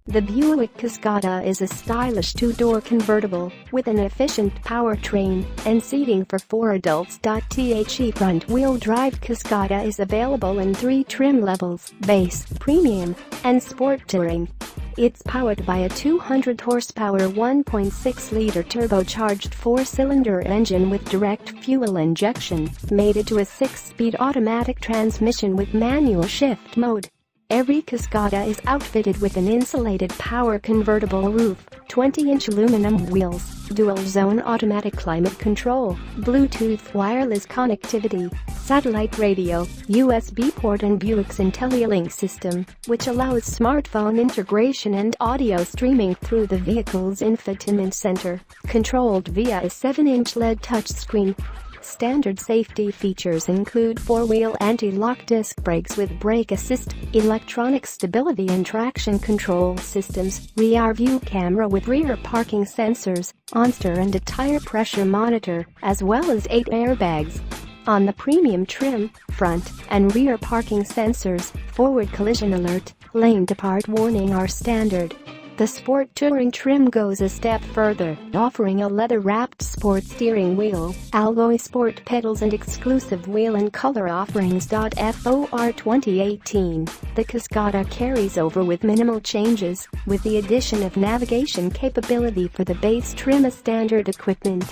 The Buick Cascada is a stylish two-door convertible with an efficient powertrain and seating for 4 adults. The front-wheel drive Cascada is available in 3 trim levels: base, premium, and sport touring. It's powered by a 200-horsepower 1.6-liter turbocharged 4-cylinder engine with direct fuel injection, mated to a 6-speed automatic transmission with manual shift mode. Every Cascada is outfitted with an insulated power convertible roof, 20-inch aluminum wheels, dual-zone automatic climate control, Bluetooth wireless connectivity, satellite radio, USB port, and Buick's IntelliLink system, which allows smartphone integration and audio streaming through the vehicle's infotainment center, controlled via a 7-inch LED touchscreen. Standard safety features include 4-wheel anti-lock disc brakes with brake assist, electronic stability and traction control systems, rear-view camera with rear parking sensors, OnStar and a tire pressure monitor, as well as 8 airbags. On the premium trim, front and rear parking sensors, forward collision alert, lane depart warning are standard. The Sport Touring trim goes a step further, offering a leather-wrapped sport steering wheel, alloy sport pedals and exclusive wheel and color offerings. For 2018, the Cascada carries over with minimal changes, with the addition of navigation capability for the base trim as standard equipment.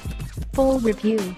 Full review.